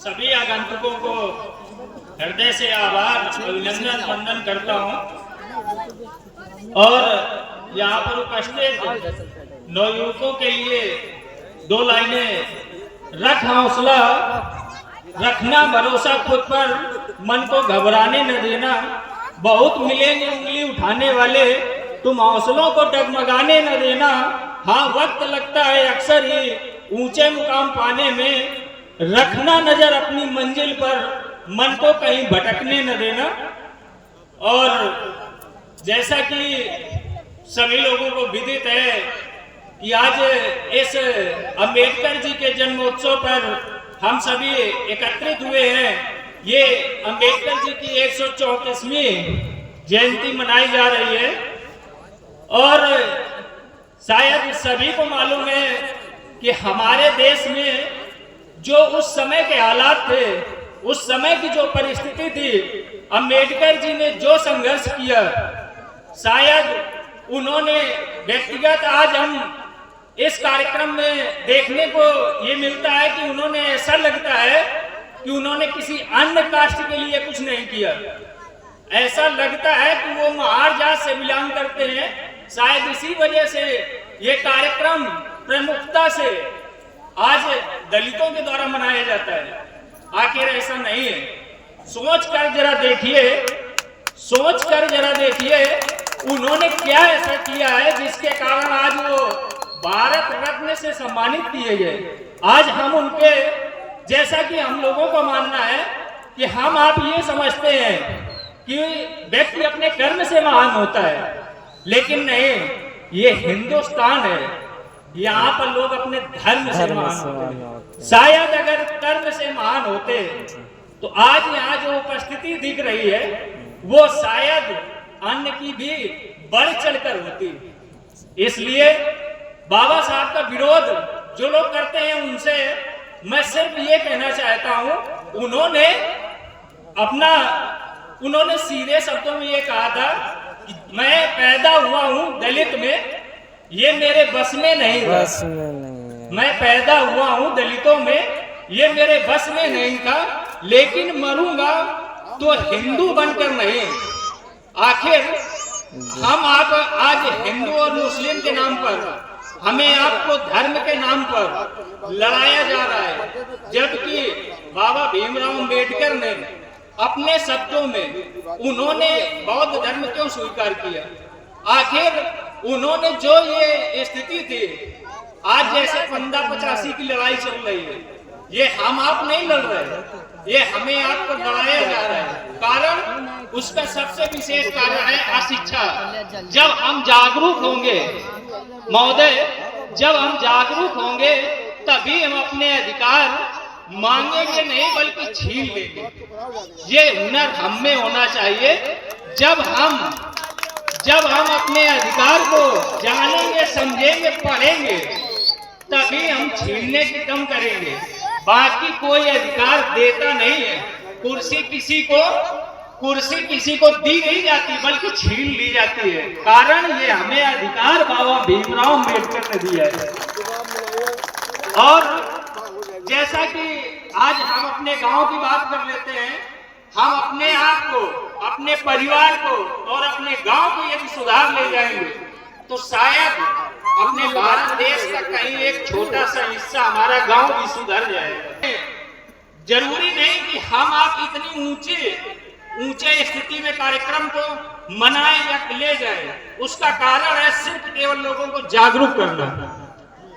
सभी आगंतुकों को हृदय से आभार अभिनंदन वंदन करता हूँ। और यहाँ पर उपस्थित नवयुवकों के लिए दो लाइनें। रख हौसला, रखना भरोसा खुद पर, मन को घबराने न देना। बहुत मिलेंगे उंगली उठाने वाले, तुम हौसलों को डगमगाने न देना। हाँ, वक्त लगता है अक्सर ही ऊंचे मुकाम पाने में। रखना नजर अपनी मंजिल पर, मन को कहीं भटकने न देना। और जैसा कि सभी लोगों को विदित है कि आज इस अंबेडकर जी के जन्मोत्सव पर हम सभी एकत्रित हुए हैं। ये अंबेडकर जी की 134वीं जयंती मनाई जा रही है। और शायद सभी को मालूम है कि हमारे देश में जो उस समय के हालात थे, उस समय की जो परिस्थिति थी, अंबेडकर जी ने जो संघर्ष किया, शायद उन्होंने व्यक्तिगत आज हम इस कार्यक्रम में देखने को ये मिलता है कि उन्होंने, ऐसा लगता है कि उन्होंने किसी अन्य कास्ट के लिए कुछ नहीं किया। ऐसा लगता है कि वो महार जात से बिलोंग करते हैं। शायद इसी वजह से ये कार्यक्रम प्रमुखता से आज दलितों के द्वारा मनाया जाता है। आखिर ऐसा नहीं है। सोच कर जरा देखिए उन्होंने क्या ऐसा किया है जिसके कारण आज वो भारत रत्न से सम्मानित किए गए। आज हम उनके, जैसा कि हम लोगों को मानना है कि हम आप ये समझते हैं कि व्यक्ति अपने कर्म से महान होता है, लेकिन नहीं, ये हिंदुस्तान है। यहाँ पर लोग अपने धर्म से महान होते हैं। शायद अगर कर्म से महान होते तो आज यहाँ जो उपस्थिति दिख रही है वो शायद अन्य की भी बढ़ चढ़कर होती। इसलिए बाबा साहब का विरोध जो लोग करते हैं उनसे मैं सिर्फ ये कहना चाहता हूँ, उन्होंने सीधे शब्दों में ये कहा था कि मैं पैदा हुआ हूँ दलित में, ये मेरे बस में नहीं था। मैं पैदा हुआ हूँ दलितों में, ये मेरे बस में नहीं था, लेकिन मरूंगा तो हिंदू बनकर नहीं। आखिर हम आप आज हिंदू और मुस्लिम के नाम पर, हमें आपको धर्म के नाम पर लड़ाया जा रहा है, जबकि बाबा भीमराव अंबेडकर ने अपने शब्दों में उन्होंने बौद्ध धर्म क्यों स्वीकार किया? आखिर उन्होंने जो ये स्थिति थी, आज जैसे 1585 की लड़ाई चल रही है, ये हम आप नहीं लड़ रहे, ये हमें आपको लड़ाया जा रहा है। कारण उसका सबसे विशेष कारण है अशिक्षा। जब हम जागरूक होंगे महोदय, जब हम जागरूक होंगे तभी हम अपने अधिकार मांगेंगे नहीं बल्कि छीन लेंगे। ये हुनर हम में होना चाहिए। जब हम अपने अधिकार को जानेंगे, समझेंगे, पढ़ेंगे, तभी हम छीनने की कम करेंगे। बाकी कोई अधिकार देता नहीं है। कुर्सी किसी को दी नहीं जाती बल्कि छीन ली जाती है। कारण ये हमें अधिकार बाबा भीमराव अंबेडकर ने दिया है। और जैसा कि आज हम अपने गांव की बात कर लेते हैं, हम अपने आप को, अपने परिवार को और अपने गांव को यदि सुधार ले जाएंगे तो शायद अपने भारत देश का कहीं एक छोटा सा हिस्सा, हमारा गांव भी सुधर जाएगा। जरूरी नहीं कि हम आप इतनी ऊंचे स्थिति में कार्यक्रम को मनाएं या ले जाएं। उसका कारण है सिर्फ केवल लोगों को जागरूक करना।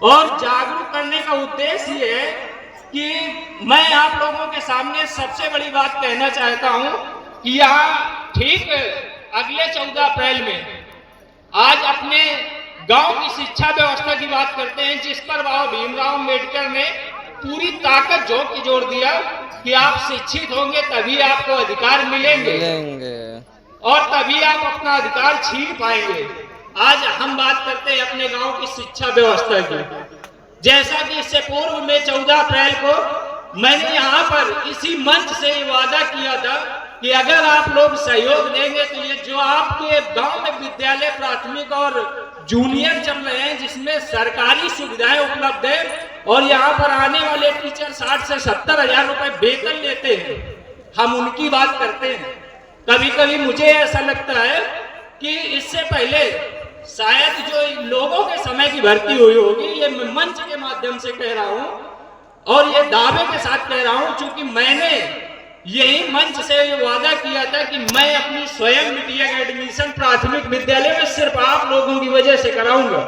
और जागरूक करने का उद्देश्य ये है कि मैं आप लोगों के सामने सबसे बड़ी बात कहना चाहता हूं कि यहाँ ठीक अगले 14 अप्रैल में आज अपने गांव की शिक्षा व्यवस्था की बात करते हैं, जिस पर बाबा भीमराव अंबेडकर ने पूरी ताकत झोंक के जोड़ दिया कि आप शिक्षित होंगे तभी आपको अधिकार मिलेंगे और तभी आप अपना अधिकार छीन पाएंगे। आज हम बात करते हैं अपने गांव की शिक्षा व्यवस्था की। जैसा कि इससे पूर्व में 14 अप्रैल को मैंने यहाँ पर इसी मंच से वादा किया था कि अगर आप लोग सहयोग देंगे तो ये जो आपके गांव में विद्यालय प्राथमिक और जूनियर चल रहे हैं जिसमें सरकारी सुविधाएं उपलब्ध है, और यहाँ पर आने वाले टीचर 60 से 70 हजार रुपए वेतन लेते हैं, हम उनकी बात करते हैं। कभी कभी मुझे ऐसा लगता है कि इससे पहले शायद जो लोगों के समय की भर्ती हुई होगी, ये मैं मंच के माध्यम से कह रहा हूं और ये दावे के साथ कह रहा हूं, क्योंकि मैंने यही मंच से ये वादा किया था कि मैं अपनी स्वयं बिटिया का एडमिशन प्राथमिक विद्यालय में सिर्फ आप लोगों की वजह से कराऊंगा,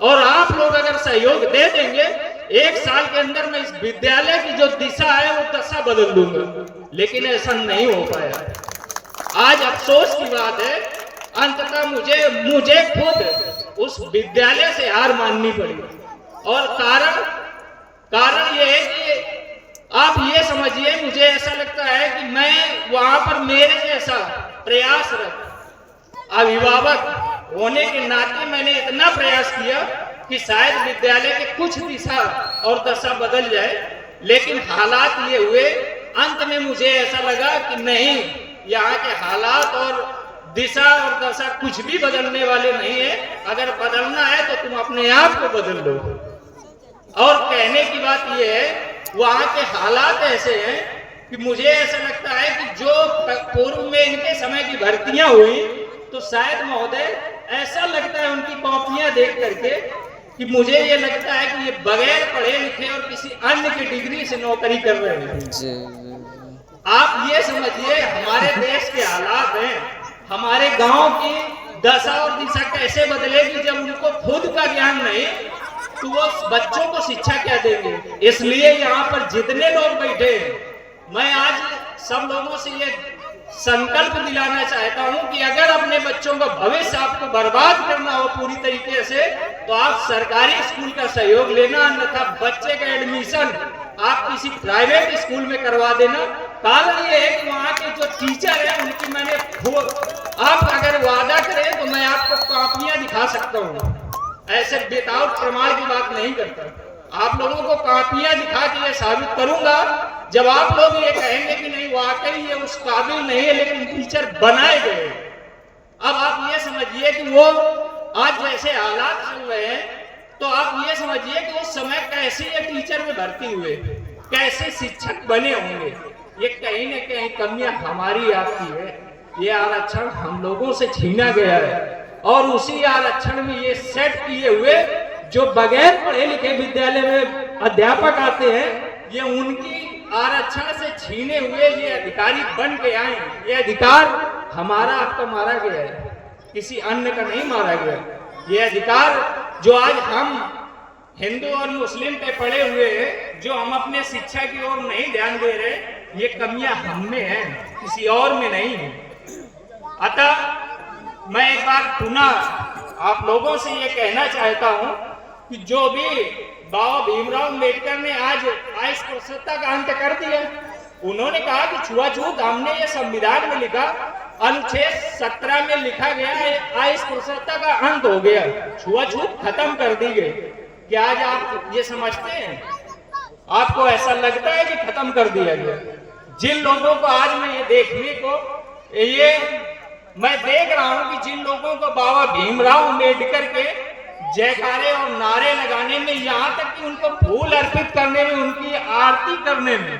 और आप लोग अगर सहयोग दे देंगे 1 साल के अंदर मैं इस विद्यालय की जो दिशा है वो दशा बदल दूंगा। लेकिन ऐसा नहीं हो पाया। आज अफसोस की बात है, अंततः मुझे खुद उस विद्यालय से हार माननी पड़ी। और कारण ये है कि आप ये समझिए, मुझे ऐसा लगता है कि मैं वहां पर मेरे जैसा प्रयासरत अभिभावक होने के नाते मैंने इतना प्रयास किया कि शायद विद्यालय के कुछ दिशा और दशा बदल जाए, लेकिन हालात ये हुए, अंत में मुझे ऐसा लगा कि नहीं, यहाँ के हालात और दिशा और दशा कुछ भी बदलने वाले नहीं है। अगर बदलना है तो तुम अपने आप को बदल लो। और कहने की बात यह है, वहाँ के हालात ऐसे हैं कि मुझे ऐसा लगता है कि जो पूर्व में इनके समय की भर्तियां हुई, तो शायद महोदय ऐसा लगता है उनकी कॉपियां देख करके कि मुझे ये लगता है कि ये बगैर पढ़े लिखे और किसी अन्य की डिग्री से नौकरी कर रहे हैं। आप ये समझिए हमारे देश के हालात हैं, हमारे गांव की दशा और दिशा कैसे बदलेगी जब उनको खुद का ज्ञान नहीं, तो वो बच्चों को शिक्षा क्या देंगे। इसलिए यहाँ पर जितने लोग बैठे हैं, मैं आज सब लोगों से ये संकल्प दिलाना चाहता हूँ कि अगर अपने बच्चों का भविष्य आपको बर्बाद करना हो पूरी तरीके से, तो आप सरकारी स्कूल का सहयोग लेना, अन्यथा बच्चे का एडमिशन आप किसी प्राइवेट स्कूल में करवा देना। कारण ये है कि वहाँ के जो टीचर है उनकी मैंने आप अगर वादा करें तो मैं आपको कॉपियां दिखा सकता हूँ, ऐसे विदाउट प्रमाण की बात नहीं करता। आप लोगों को कॉपियां दिखा के ये साबित करूंगा जब आप लोग ये कहेंगे कि नहीं वाकई ये उस काबिल नहीं है, लेकिन टीचर बनाए गए। अब आप ये समझिए कि वो आज जैसे हालात चल रहे हैं, तो आप ये समझिए कि उस समय कैसे ये टीचर में भर्ती हुए, कैसे शिक्षक बने होंगे। ये कहीं न कहीं कमियां हमारी आपकी है। ये आरक्षण हम लोगों से छीना गया है, और उसी आरक्षण में ये सेट किए हुए जो बगैर पढ़े लिखे विद्यालय में अध्यापक आते हैं, ये उनकी आरक्षण से छीने हुए ये अधिकारी बन के आए। ये अधिकार हमारा आपका मारा गया है, किसी अन्य का नहीं मारा गया। ये अधिकार जो आज हम हिंदू और मुस्लिम पे पड़े हुए हैं, जो हम अपने शिक्षा की ओर नहीं ध्यान दे रहे, ये कमियां हम में हैं, किसी और में नहीं है। अतः मैं एक बार पुनः आप लोगों से ये कहना चाहता हूं कि जो भी बाबा भीमराव अम्बेडकर ने आज अस्पृश्यता का अंत कर दिया, उन्होंने कहा कि छुआछूत हमने ये संविधान में लिखा, अनुच्छेद 17 में लिखा गया है अस्पृश्यता का अंत हो गया, छुआछूत खत्म कर दी गई। क्या आज आप ये समझते हैं? आपको ऐसा लगता है कि खत्म कर दिया गया? जिन लोगों को आज मैं ये देखने को मैं देख रहा हूं कि जिन लोगों को बाबा भीमराव अम्बेडकर के जयकारे और नारे लगाने में, यहाँ तक कि उनको फूल अर्पित करने में, उनकी आरती करने में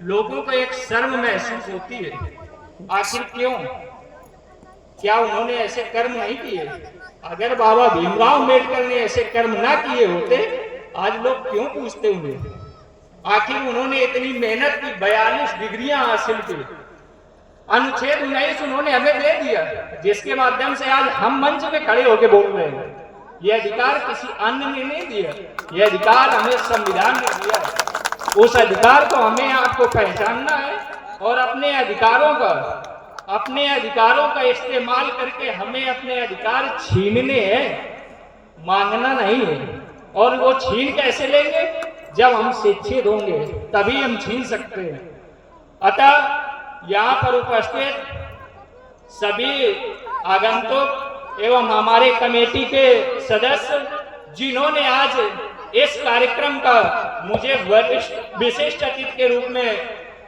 लोगों को एक शर्म महसूस होती है। आखिर क्यों? क्या उन्होंने ऐसे कर्म नहीं किए? अगर बाबा भीमराव अम्बेडकर ने ऐसे कर्म ना किए होते, आज लोग क्यों पूछते उन्हें? आखिर उन्होंने इतनी मेहनत की, 42 डिग्रियां हासिल की, अनुच्छेद 19 उन्होंने हमें दे दिया, जिसके माध्यम से आज हम मंच में खड़े होकर बोल रहे हैं। यह अधिकार किसी अन्य ने नहीं दिया, यह अधिकार हमें संविधान ने दिया है। उस अधिकार को हमें आपको पहचानना है और अपने अधिकारों का इस्तेमाल करके हमें अपने अधिकार छीनने हैं, मांगना नहीं है। और वो छीन कैसे लेंगे? जब हम शिक्षित होंगे तभी हम छीन सकते हैं। अतः यहाँ पर उपस्थित सभी आगंतुक एवं हमारे कमेटी के सदस्य जिन्होंने आज इस कार्यक्रम का मुझे विशिष्ट अतिथि के रूप में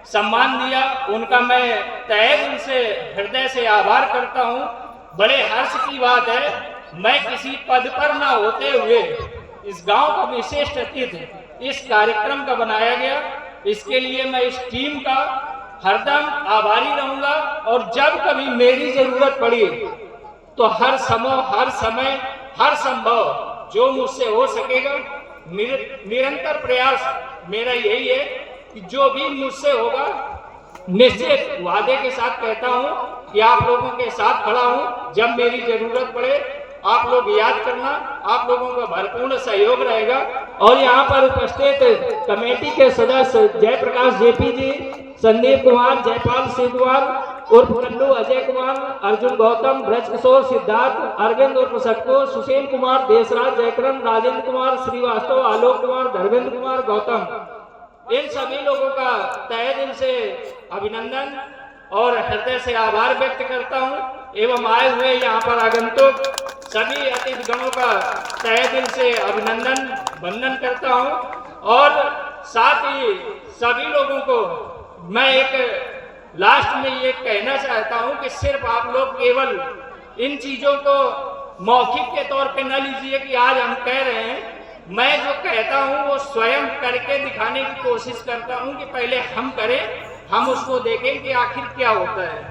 सम्मान दिया, उनका मैं तहे दिल से, हृदय से आभार करता हूँ। बड़े हर्ष की बात है, मैं किसी पद पर ना होते हुए इस गांव का विशिष्ट अतिथि इस कार्यक्रम का बनाया गया। इसके लिए मैं इस टीम का हरदम आभारी रहूंगा और जब कभी मेरी जरूरत पड़ी तो हर समय हर संभव जो मुझसे हो सकेगा निरंतर प्रयास मेरा यही है कि जो भी मुझसे होगा निश्चित वादे के साथ कहता हूं कि आप लोगों के साथ खड़ा हूं। जब मेरी जरूरत पड़े आप लोग याद करना, आप लोगों का भरपूर सहयोग रहेगा। और यहाँ पर उपस्थित कमेटी के सदस्य जयप्रकाश जेपी जी, संदीप कुमार, जयपाल शिव कुमार उर्फ कन्नू, अजय कुमार, अर्जुन गौतम, ब्रजकिशोर, सिद्धार्थ, अरविंद उर्फ सटको, सुशील कुमार, देशराज, जयकरण, राजेंद्र कुमार श्रीवास्तव, आलोक कुमार, धर्मेंद्र कुमार, गौतम, इन सभी लोगों का तहे दिल से अभिनंदन और हृदय से आभार व्यक्त करता हूं। एवं आए हुए यहाँ पर आगंतुक सभी अतिथि गणों का तहे दिल से अभिनंदन वंदन करता हूं। और साथ ही सभी लोगों को मैं एक लास्ट में ये कहना चाहता हूं कि सिर्फ आप लोग केवल इन चीजों को मौखिक के तौर पे न लीजिए कि आज हम कह रहे हैं। मैं जो कहता हूं वो स्वयं करके दिखाने की कोशिश करता हूं कि पहले हम करें, हम उसको देखें कि आखिर क्या होता है,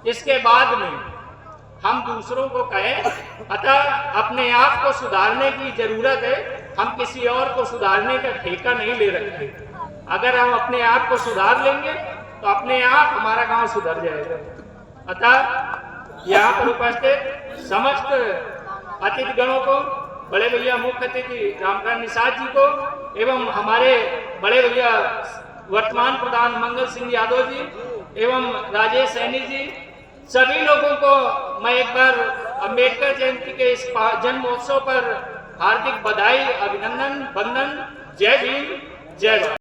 इसके बाद में हम दूसरों को कहें। अतः अपने आप को सुधारने की जरूरत है, हम किसी और को सुधारने का ठेका नहीं ले रखे। अगर हम अपने आप को सुधार लेंगे तो अपने आप हमारा गांव सुधर जाएगा। अतः यहाँ पर उपस्थित समस्त अतिथि गणों को, बड़े भैया मुख्य अतिथि रामकांत निषाद जी को एवं हमारे बड़े भैया वर्तमान प्रधान मंगल सिंह यादव जी एवं राजेश सैनी जी, सभी लोगों को मैं एक बार अम्बेडकर जयंती के इस जन्म महोत्सव पर हार्दिक बधाई, अभिनंदन, वंदन। जय भीम, जय भारत।